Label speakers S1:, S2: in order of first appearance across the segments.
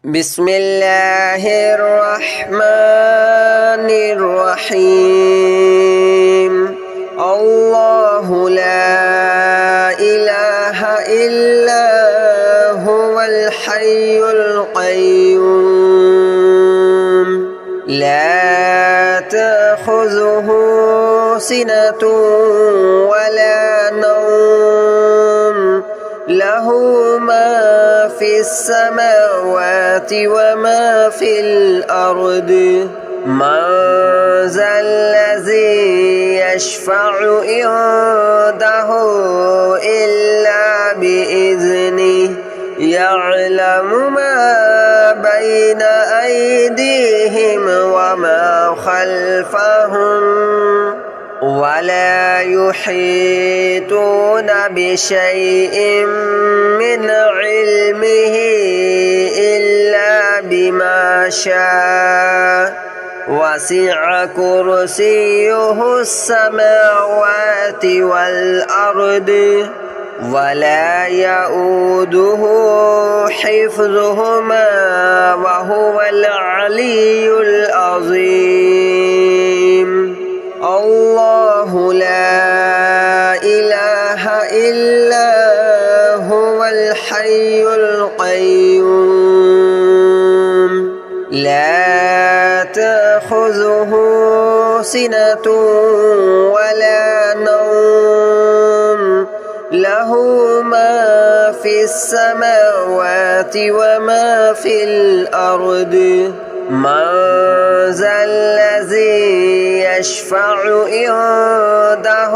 S1: بسم الله الرحمن الرحيم الله لا إله إلا هو الحي القيوم لا تأخذه سنة ولا نوم له ما في السماوات وما في الأرض من ذا الذي يشفع عنده إلا بإذنه يعلم ما بين أيديهم وما خلفهم ولا يحيطون بشيء من علمه إلا بما شاء وسع كرسيه السماوات والأرض ولا يؤوده حفظهما وهو العلي العظيم الله لا إله إلا هو الحي القيوم لا تأخذه سنة ولا نوم له ما في السماوات وما في الأرض من ذا الذي يشفع عنده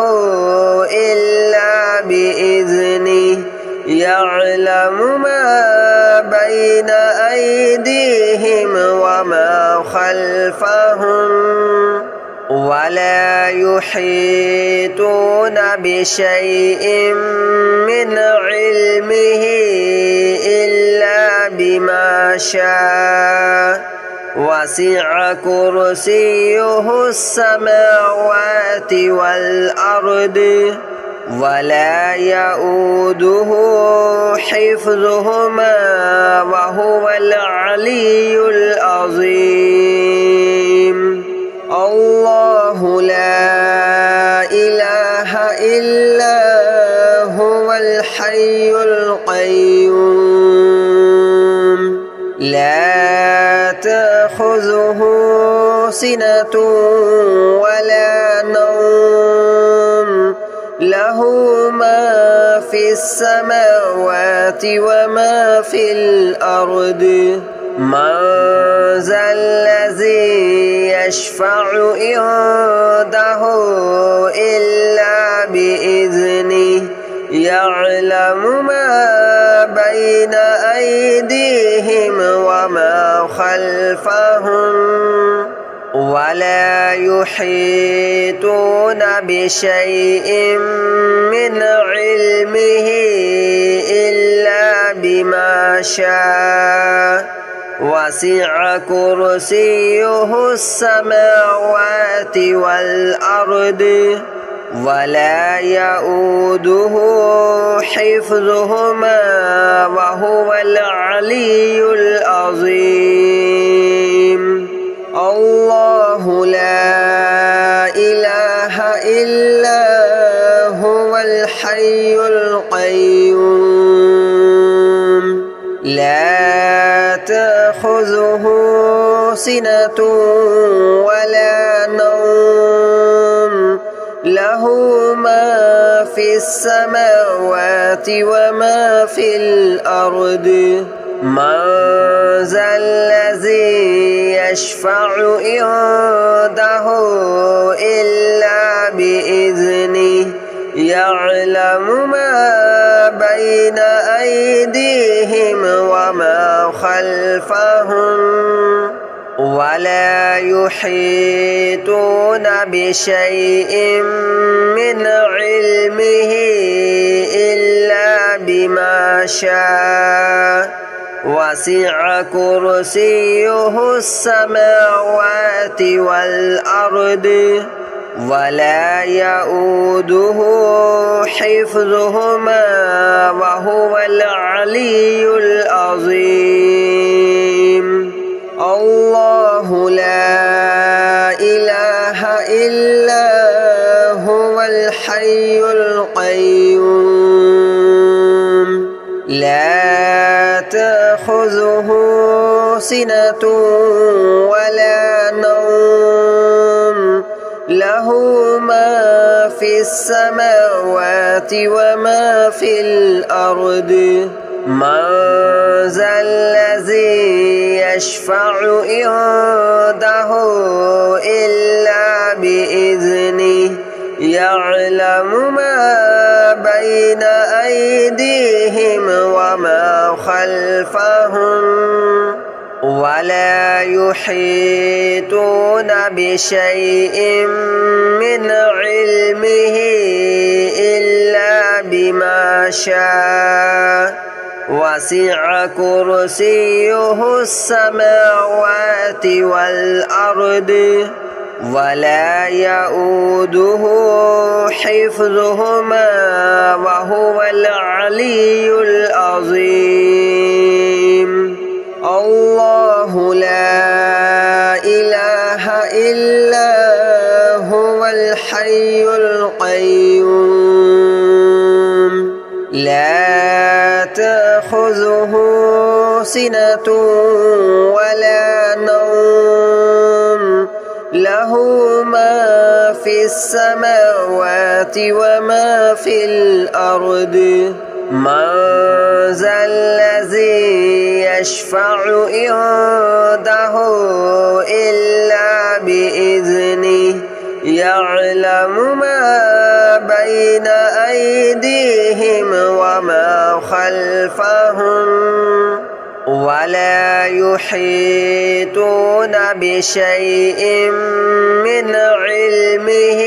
S1: إلا بإذنه يعلم ما بين أيديهم وما خلفهم ولا يحيطون بشيء من علمه إلا بما شاء وسع كرسيه السماوات والأرض ولا يؤوده حفظهما وهو العلي العظيم الله لا إله إلا هو الحي القيوم لا تأخذه سنة ولا نوم له ما في السماوات وما في الأرض من ذا الذي يشفع عنده إلا بإذنه يعلم ما بين أيديهم وما خلفهم ولا يحيطون بشيء من علمه إلا بما شاء وسع كرسيه السماوات والأرض ولا يؤوده حفظهما وهو العلي العظيم الله لا إله إلا هو الحي القيوم لا تأخذه سنة ولا نوم له ما في السماوات وما في الأرض من ذا الذي يشفع عنده إلا بإذنه يعلم ما بين أيديهم وما خلفهم ولا يحيطون بشيء من علمه إلا بما شاء وسع كرسيه السماوات والأرض ولا يؤوده حفظهما وهو العلي العظيم. تأخذه سنة ولا نوم له ما في السماوات وما في الأرض من ذا الذي يشفع عنده إلا بإذنه يعلم ما بين أيديهم وما خلفهم ولا يحيطون بشيء من علمه إلا بما شاء وسع كرسيه السماوات والأرض ولا يؤوده حفظهما وهو العلي العظيم الله لا إله إلا هو الحي القيوم لا تأخذه سنة ولا نوم له ما في السماوات وما في الأرض من ذا الذي يشفع عنده إلا بإذنه يعلم ما بين أيديهم وما خلفهم ولا يحيطون بشيء من علمه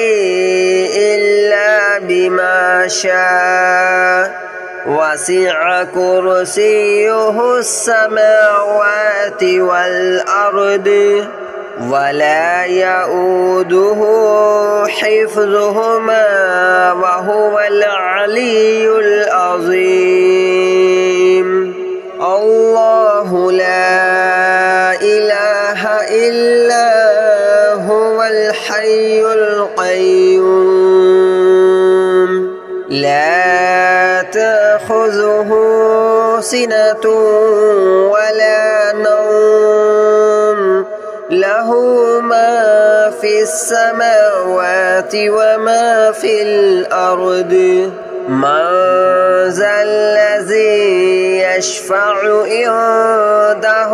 S1: إلا بما شاء وسع كرسيه السماوات والأرض ولا يؤوده حفظهما وهو العلي العظيم الله لا إله إلا هو الحي القيوم لا تأخذه سنة ولا نوم له ما في السماوات وما في الأرض من ذا الذي يشفع عنده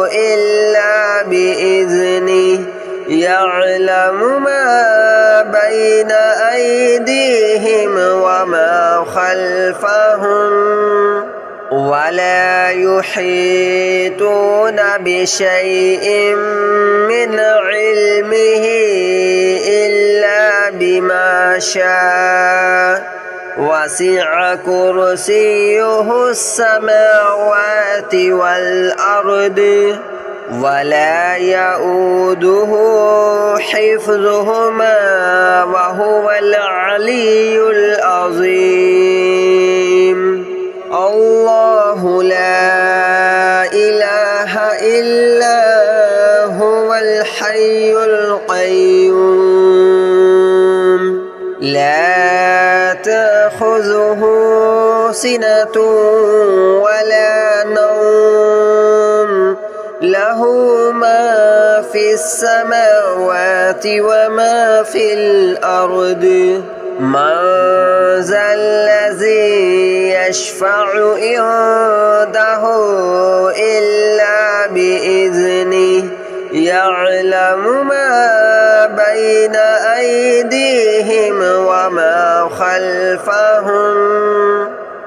S1: إلا بإذنه يعلم ما بين أيديهم وما خلفهم ولا يحيطون بشيء من علمه إلا بما شاء وسع كرسيه السماوات والأرض ولا يؤوده حفظهما وهو العلي العظيم الله لا إله إلا هو الحي القيوم لا تأخذه سنة ولا نوم له ما في السماوات وما في الأرض من ذا الذي يشفع عنده إلا بإذنه يعلم ما بين أيديهم وما خلفهم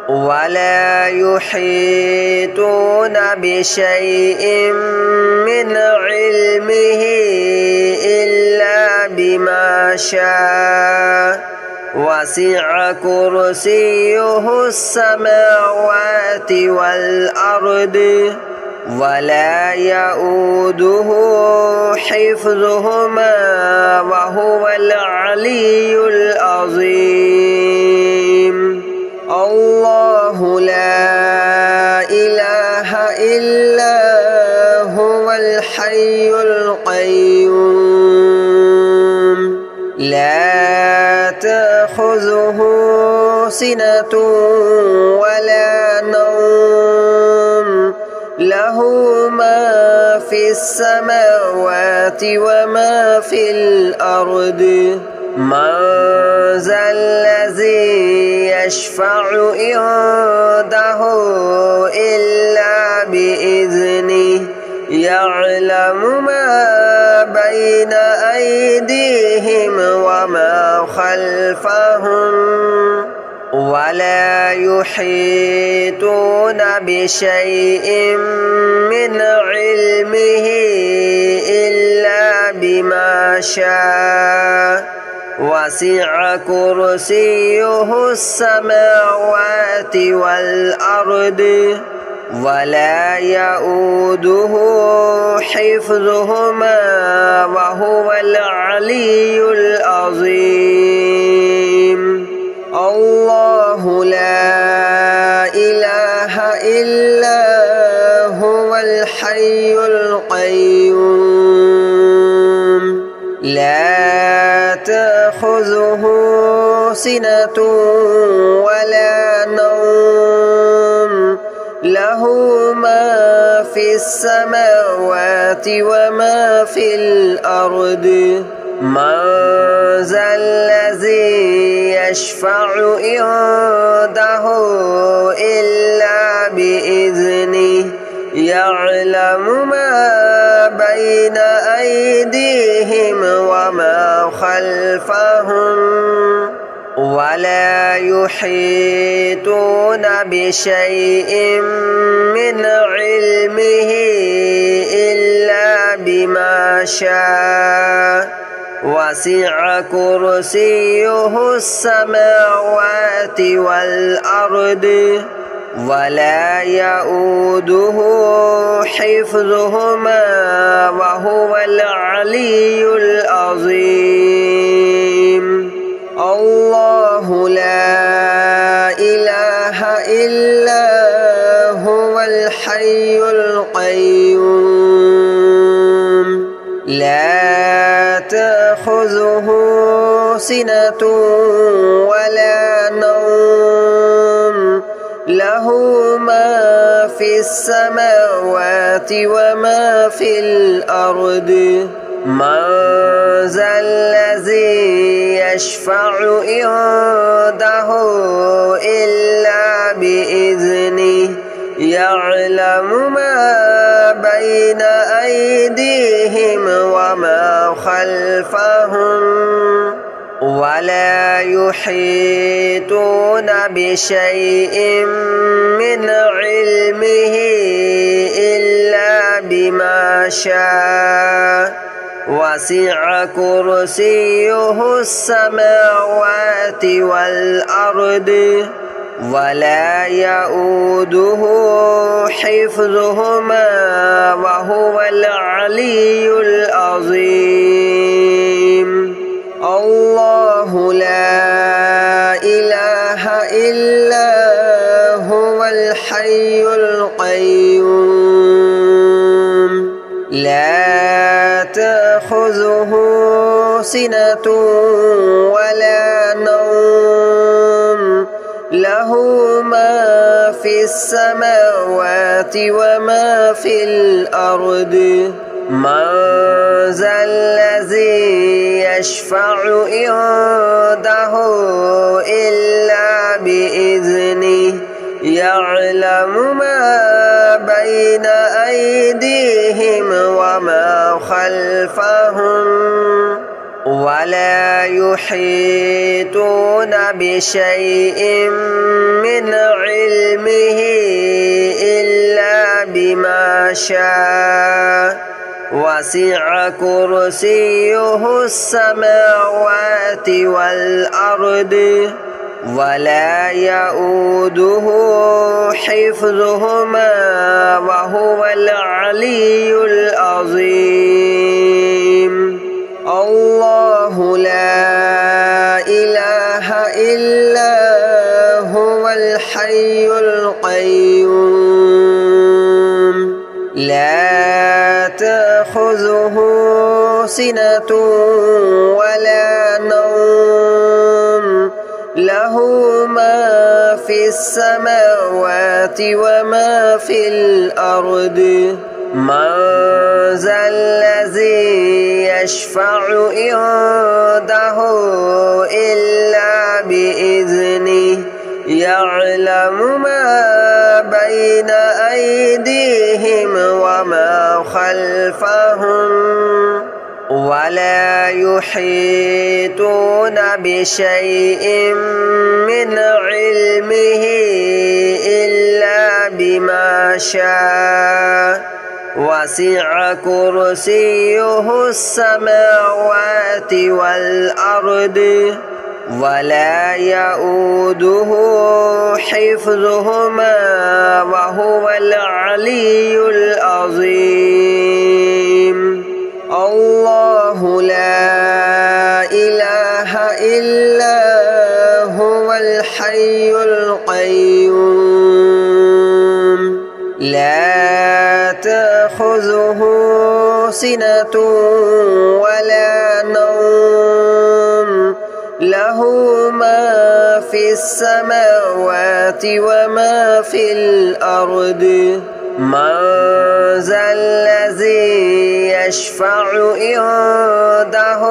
S1: ولا يحيطون بشيء من علمه إلا بما شاء وسع كرسيه السماوات والأرض ولا يؤوده حفظهما وهو العلي العظيم الله لا إله إلا هو الحي القيوم لا تأخذه سنة ولا نوم له له ما في السماوات وما في الأرض من ذا الذي يشفع عنده إلا بإذنه يعلم ما بين أيديهم وما خلفهم ولا يحيطون بشيء من علمه إلا بما شاء وسع كرسيه السماوات والأرض ولا يؤوده حفظهما وهو العلي العظيم الله لا إله إلا هو الحي القيوم لا تأخذه سنة ولا نوم له ما في السماوات وما في الأرض من ذا الذي يشفع عنده إلا بإذنه يعلم ما بين أيديهم وما خلفهم ولا يحيطون بشيء من علمه إلا بما شاء وسع كرسيه السماوات والأرض ولا يؤوده حفظهما وهو العلي العظيم الله لا إله إلا هو الحي القيوم لا تأخذه سنة ولا نوم له ما في السماوات وما في الأرض من ذا الذي يشفع عنده إلا بإذنه يعلم ما بين أيديهم وما خلفهم ولا يحيطون بشيء من علمه إلا بما شاء وسع كرسيه السماوات والأرض ولا يؤوده حفظهما وهو العلي العظيم الله لا إله إلا هو الحي القيوم لا تأخذه سنة ولا نوم له ما في السماوات وما في الأرض من ذا الذي يشفع عنده إلا بإذنه يعلم ما بين أيديهم وما خلفهم ولا يحيطون بشيء من علمه إلا بما شاء وسع كرسيه السماوات والأرض ولا يؤوده حفظهما وهو العلي العظيم الله لا إله إلا هو الحي القيوم لا تأخذه سنة ولا نوم له له ما في السماوات وما في الأرض من ذا الذي يشفع عنده إلا بإذنه يعلم ما بين أيديهم وما خلفهم ولا يحيطون بشيء من علمه إلا بما شاء وسع كرسيه السماوات والأرض ولا يؤوده حفظهما وهو العلي العظيم الله لا إله إلا هو الحي القيوم لا تأخذه سنة ولا نوم له ما في السماوات وما في الأرض من ذا الذي يشفع عنده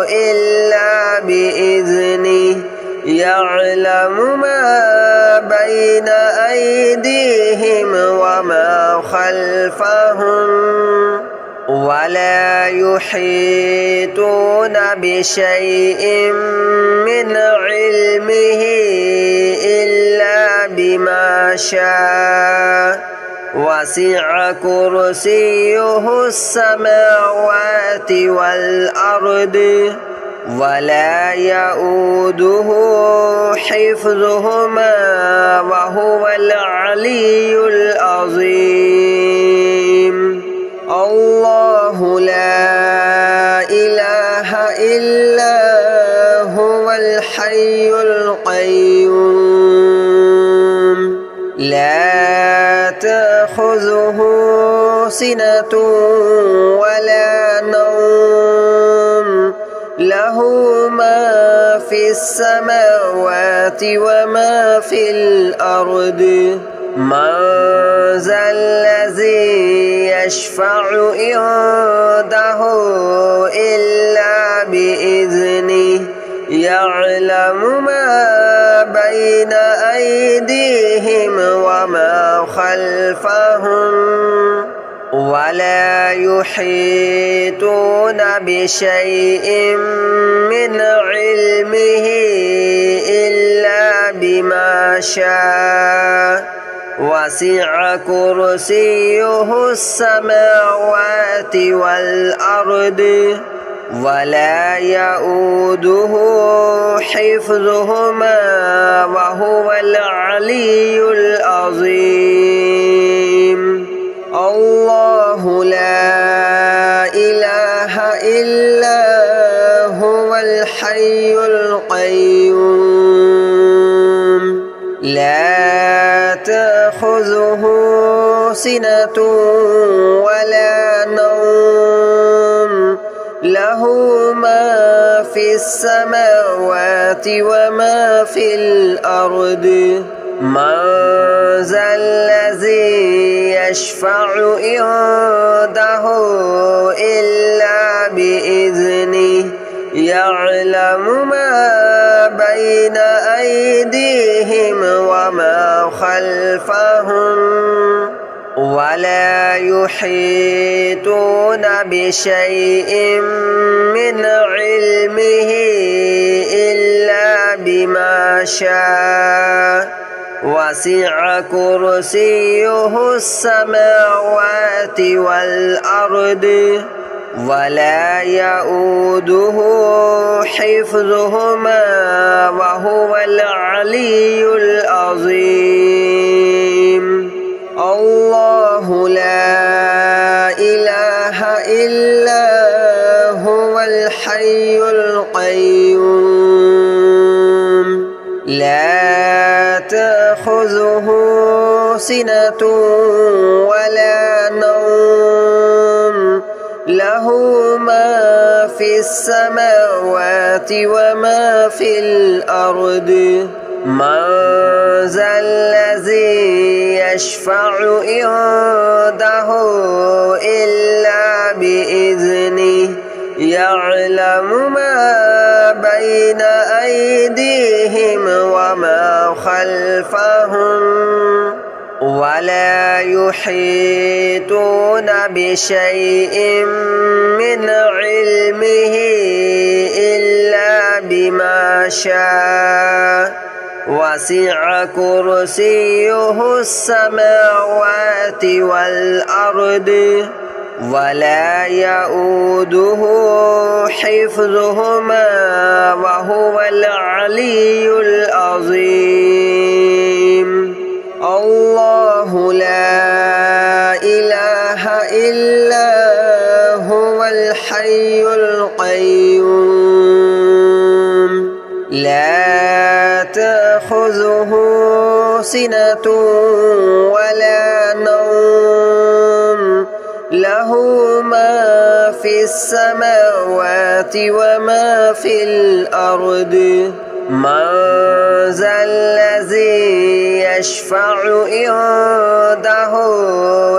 S1: إلا بإذنه يعلم ما بين أيديهم وما خلفهم ولا يحيطون بشيء من علمه إلا بما شاء وسع كرسيه السماوات والأرض ولا يؤوده حفظهما وهو العلي العظيم الله لا إله إلا هو الحي القيوم لا تأخذه سنة ولا نوم له ما في السماوات وما في الأرض من ذا الذي يشفع عنده إلا بإذنه يعلم ما بين أيديهم وما خلفهم ولا يحيطون بشيء من علمه إلا بما شاء وسع كرسيه السماوات والأرض ولا يؤوده حفظهما وهو العلي العظيم الله لا إله إلا هو الحي القيوم لا تأخذه سنة ولا نوم له ما في السماوات وما في الأرض من ذا الذي يشفع عنده إلا بإذنه يعلم ما بين أيديهم وما خلفهم ولا يحيطون بشيء من علمه إلا بما شاء وسع كرسيه السماوات والأرض ولا يؤوده حفظهما وهو العلي العظيم الله لا إله إلا هو الحي القيوم لا تأخذه سنة ولا نوم له ما في السماوات وما في الأرض من ذا الذي يشفع عنده إلا بإذنه يعلم ما بين أيديهم وما خلفهم ولا يحيطون بشيء من علمه إلا بما شاء وسع كرسيه السماوات والأرض ولا يؤوده حفظهما وهو العلي العظيم الله لا إله إلا هو الحي القيوم لا تأخذه سنة ولا نوم له ما في السماوات وما في الأرض من ذا الذي يشفع عنده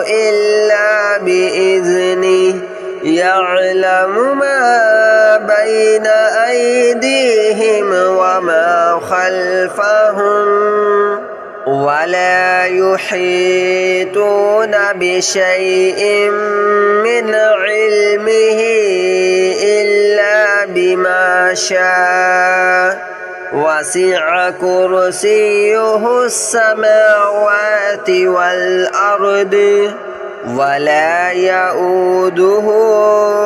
S1: إلا بإذنه يعلم ما بين أيديهم وما خلفهم ولا يحيطون بشيء من علمه إلا بما شاء وسع كرسيه السماوات والأرض ولا يؤوده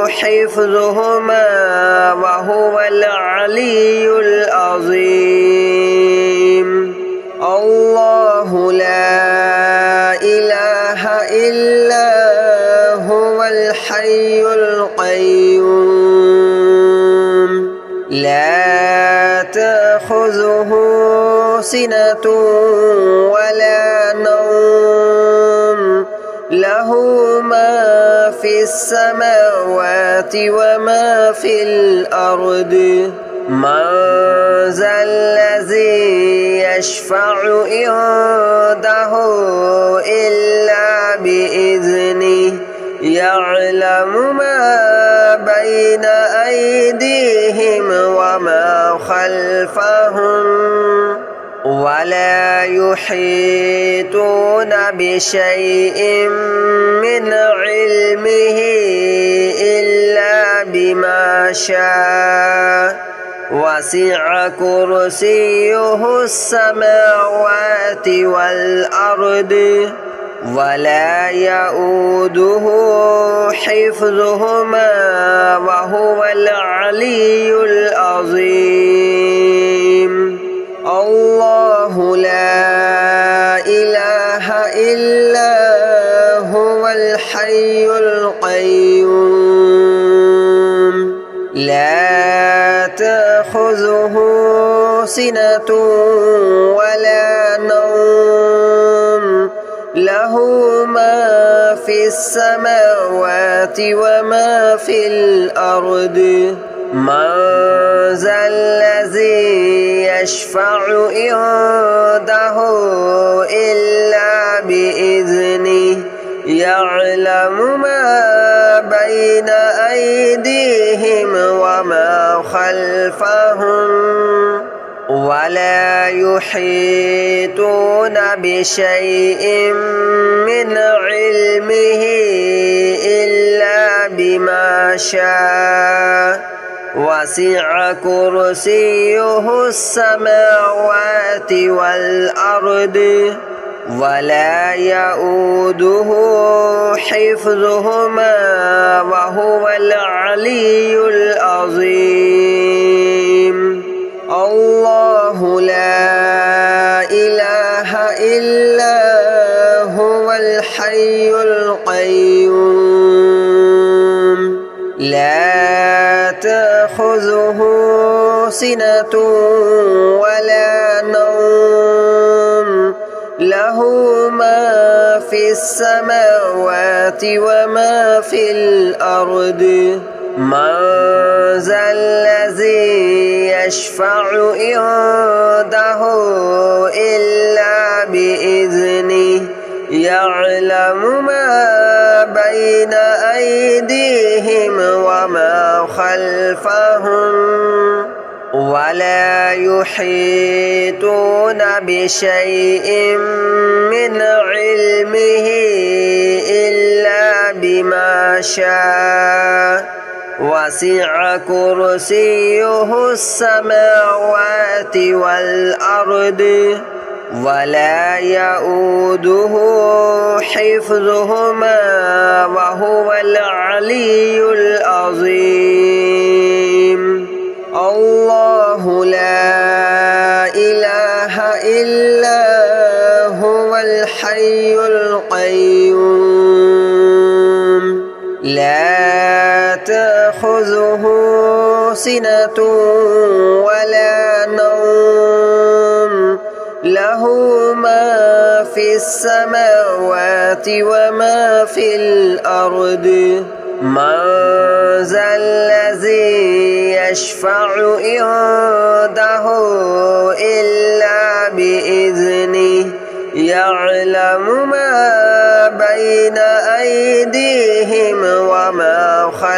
S1: حفظهما وهو العلي العظيم الله لا إله إلا هو الحي القيوم لا تأخذه سنة ولا نوم له ما في السماوات وما في الأرض من ذا الذي يشفع عنده إلا بإذنه يعلم ما بين أيديهم وما خلفهم ولا يحيطون بشيء من علمه إلا بما شاء وسع كرسيه السماوات والأرض ولا يؤوده حفظهما وهو العلي العظيم الله لا إله إلا هو الحي القيوم لا تأخذه سنة ولا نوم له ما في السماوات وما في الأرض من ذا الذي يشفع عنده إلا بإذنه يعلم ما بين أيديهم وما خلفهم ولا يحيطون بشيء من علمه إلا بما شاء وسع كرسيه السماوات والأرض ولا يؤوده حفظهما وهو العلي العظيم الله لا إله إلا هو الحي القيوم لا تأخذه سنة ولا نوم له ما في السماوات وما في الأرض من ذا الذي يشفع عنده إلا بإذنه يعلم ما بين أيديهم وما خلفهم ولا يحيطون بشيء من علمه إلا بما شاء وسع كرسيه السماوات والأرض ولا يؤوده حفظهما وهو العلي العظيم الله لا إله إلا هو الحي القيوم لا تأخذه سنة ولا نوم له ما في السماوات وما في الأرض من ذا الذي يشفع عنده إلا بإذنه يعلم ما بين أيديهم وما خلفهم